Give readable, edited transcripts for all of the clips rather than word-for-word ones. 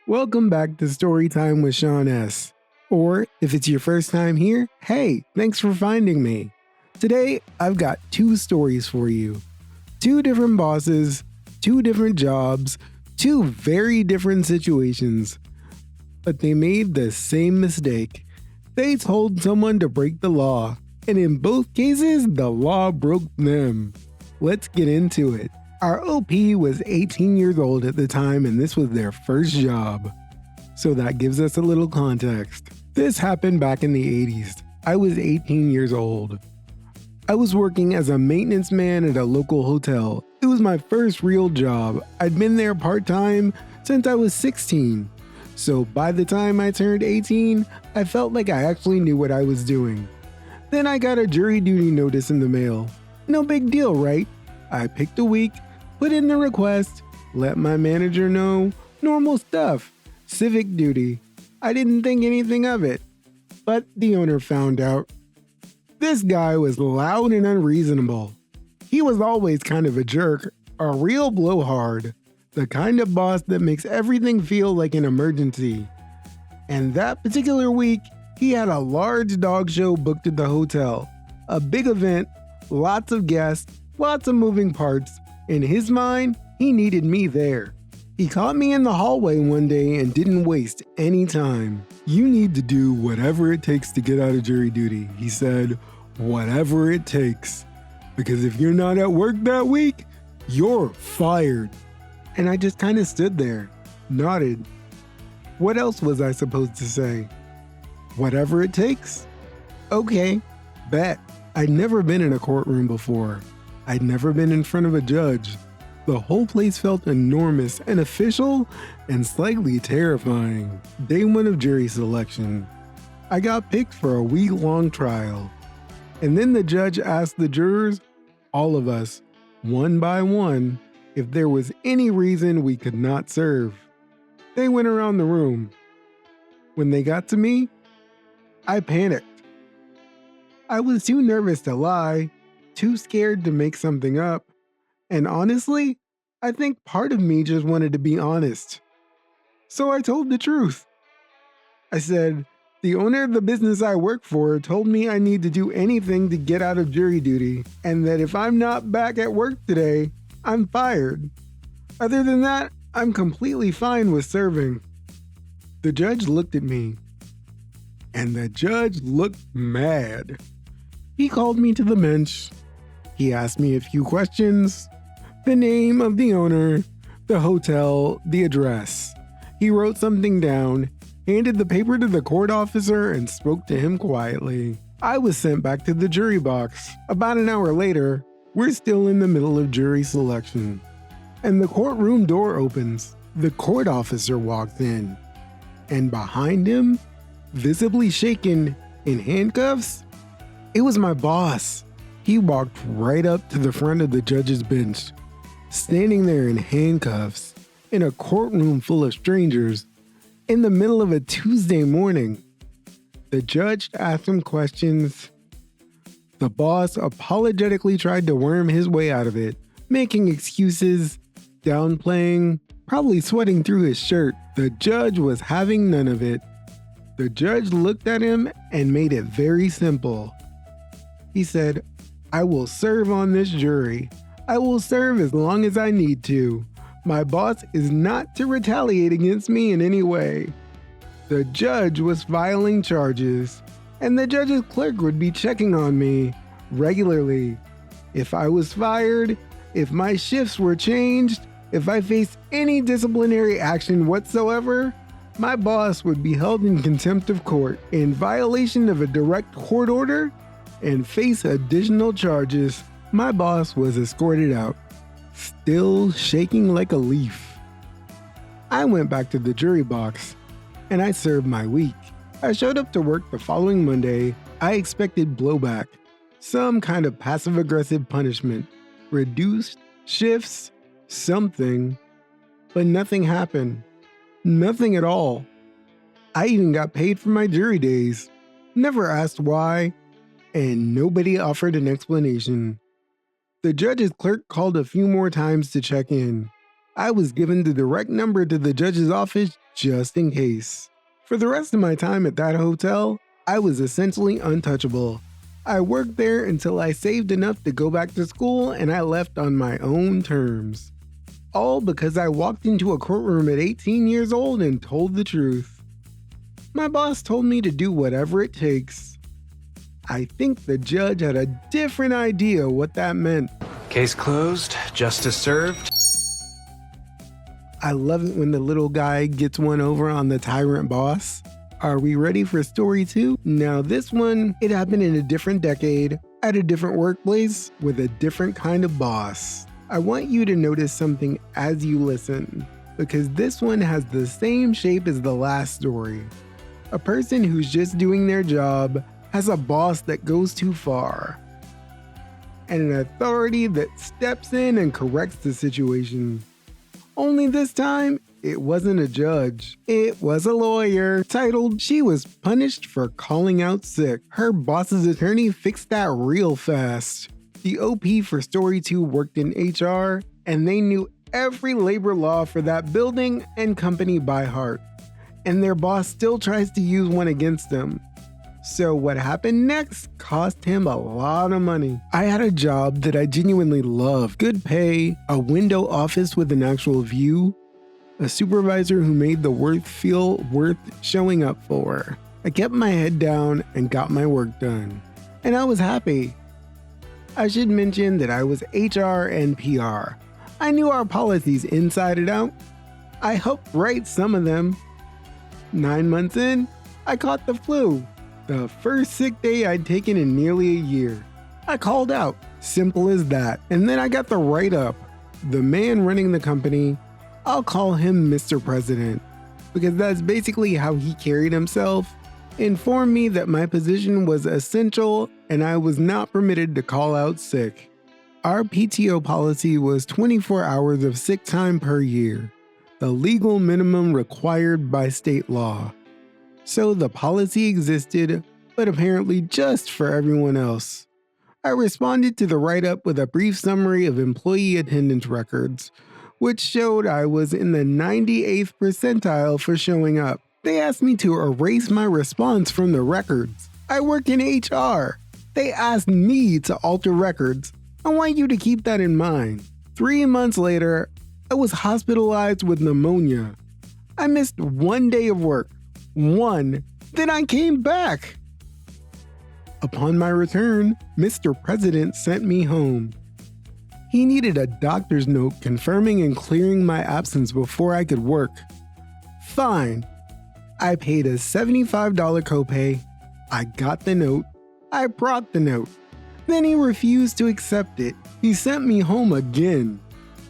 Welcome back to Storytime with Sean S. Or, if it's your first time here, hey, thanks for finding me. Today, I've got two stories for you. Two different bosses, two different jobs, two very different situations. But they made the same mistake. They told someone to break the law, and in both cases, the law broke them. Let's get into it. Our OP was 18 years old at the time, and this was their first job. So that gives us a little context. This happened back in the 80s. I was 18 years old. I was working as a maintenance man at a local hotel. It was my first real job. I'd been there part-time since I was 16. So by the time I turned 18, I felt like I actually knew what I was doing. Then I got a jury duty notice in the mail. No big deal, right? I picked a week, put in the request, let my manager know, normal stuff, civic duty. I didn't think anything of it. But the owner found out. This guy was loud and unreasonable. He was always kind of a jerk, a real blowhard, the kind of boss that makes everything feel like an emergency. And that particular week, he had a large dog show booked at the hotel. A big event, lots of guests, lots of moving parts. In his mind, he needed me there. He caught me in the hallway one day and didn't waste any time. "You need to do whatever it takes to get out of jury duty," he said. "Whatever it takes. Because if you're not at work that week, you're fired." And I just kind of stood there, nodded. What else was I supposed to say? Whatever it takes? Okay, bet. I'd never been in a courtroom before. I'd never been in front of a judge. The whole place felt enormous and official and slightly terrifying. Day one of jury selection. I got picked for a week-long trial. And then the judge asked the jurors, all of us, one by one, if there was any reason we could not serve. They went around the room. When they got to me, I panicked. I was too nervous to lie, too scared to make something up. And honestly, I think part of me just wanted to be honest. So I told the truth. I said, "The owner of the business I work for told me I need to do anything to get out of jury duty, and that if I'm not back at work today, I'm fired. Other than that, I'm completely fine with serving." The judge looked at me, and the judge looked mad. He called me to the bench. He asked me a few questions. The name of the owner, the hotel, the address. He wrote something down, handed the paper to the court officer, and spoke to him quietly. I was sent back to the jury box. About an hour later, we're still in the middle of jury selection. And the courtroom door opens. The court officer walks in. And behind him, visibly shaken, in handcuffs, it was my boss. He walked right up to the front of the judge's bench, standing there in handcuffs, in a courtroom full of strangers, in the middle of a Tuesday morning. The judge asked him questions. The boss apologetically tried to worm his way out of it, making excuses, downplaying, probably sweating through his shirt. The judge was having none of it. The judge looked at him and made it very simple. He said, "I will serve on this jury. I will serve as long as I need to. My boss is not to retaliate against me in any way." The judge was filing charges, and the judge's clerk would be checking on me regularly. If I was fired, if my shifts were changed, if I faced any disciplinary action whatsoever, my boss would be held in contempt of court in violation of a direct court order and face additional charges. My boss was escorted out, still shaking like a leaf. I went back to the jury box, and I served my week. I showed up to work the following Monday. I expected blowback, some kind of passive-aggressive punishment, reduced shifts, something, but nothing happened. Nothing at all. I even got paid for my jury days, never asked why, and nobody offered an explanation. The judge's clerk called a few more times to check in. I was given the direct number to the judge's office just in case. For the rest of my time at that hotel, I was essentially untouchable. I worked there until I saved enough to go back to school, and I left on my own terms. All because I walked into a courtroom at 18 years old and told the truth. My boss told me to do whatever it takes. I think the judge had a different idea what that meant. Case closed, justice served. I love it when the little guy gets one over on the tyrant boss. Are we ready for story 2? Now this one, it happened in a different decade, at a different workplace, with a different kind of boss. I want you to notice something as you listen, because this one has the same shape as the last story. A person who's just doing their job has a boss that goes too far, and an authority that steps in and corrects the situation. Only this time, it wasn't a judge. It was a lawyer, titled "She Was Punished for Calling Out Sick." Her boss's attorney fixed that real fast. The OP for Story 2 worked in HR, and they knew every labor law for that building and company by heart. And their boss still tries to use one against them. So what happened next cost him a lot of money. I had a job that I genuinely loved. Good pay, a window office with an actual view, a supervisor who made the work feel worth showing up for. I kept my head down and got my work done. And I was happy. I should mention that I was HR and PR. I knew our policies inside and out. I helped write some of them. 9 months in, I caught the flu. The first sick day I'd taken in nearly a year. I called out, simple as that, and then I got the write-up. The man running the company, I'll call him Mr. President, because that's basically how he carried himself, informed me that my position was essential and I was not permitted to call out sick. Our PTO policy was 24 hours of sick time per year, the legal minimum required by state law. So the policy existed, but apparently just for everyone else. I responded to the write-up with a brief summary of employee attendance records, which showed I was in the 98th percentile for showing up. They asked me to erase my response from the records. I work in HR. They asked me to alter records. I want you to keep that in mind. 3 months later, I was hospitalized with pneumonia. I missed 1 day of work. Then I came back. Upon my return, Mr. President sent me home. He needed a doctor's note confirming and clearing my absence before I could work. Fine. I paid a $75 copay. I got the note. I brought the note. Then he refused to accept it. He sent me home again.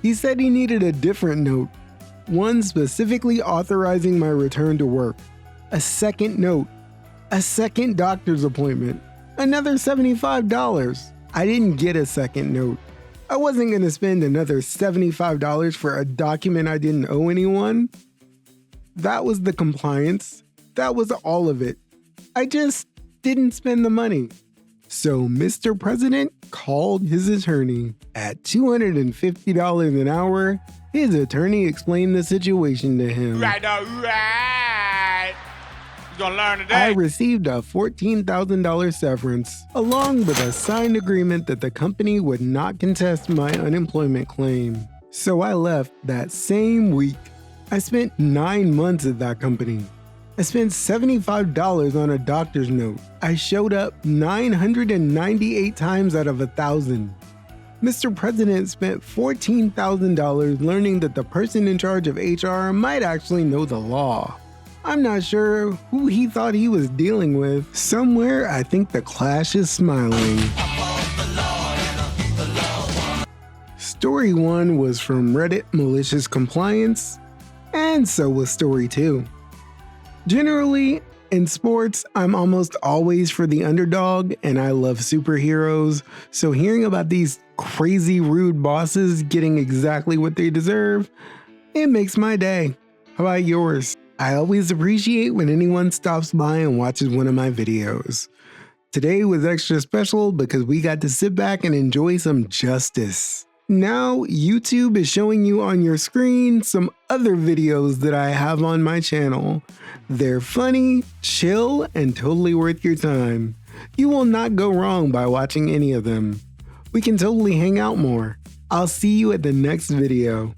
He said he needed a different note, one specifically authorizing my return to work. A second note, a second doctor's appointment, another $75. I didn't get a second note. I wasn't going to spend another $75 for a document I didn't owe anyone. That was the compliance. That was all of it. I just didn't spend the money. So Mr. President called his attorney. At $250 an hour, his attorney explained the situation to him. Right. You're gonna learn today. I received a $14,000 severance, along with a signed agreement that the company would not contest my unemployment claim. So I left that same week. I spent 9 months at that company. I spent $75 on a doctor's note. I showed up 998 times out of 1,000. Mr. President spent $14,000 learning that the person in charge of HR might actually know the law. I'm not sure who he thought he was dealing with. Somewhere, I think the Clash is smiling. Story 1 was from Reddit MaliciousCompliance, and so was Story 2. Generally, in sports, I'm almost always for the underdog, and I love superheroes, so hearing about these crazy rude bosses getting exactly what they deserve, it makes my day. How about yours? I always appreciate when anyone stops by and watches one of my videos. Today was extra special because we got to sit back and enjoy some justice. Now YouTube is showing you on your screen some other videos that I have on my channel. They're funny, chill, and totally worth your time. You will not go wrong by watching any of them. We can totally hang out more. I'll see you at the next video.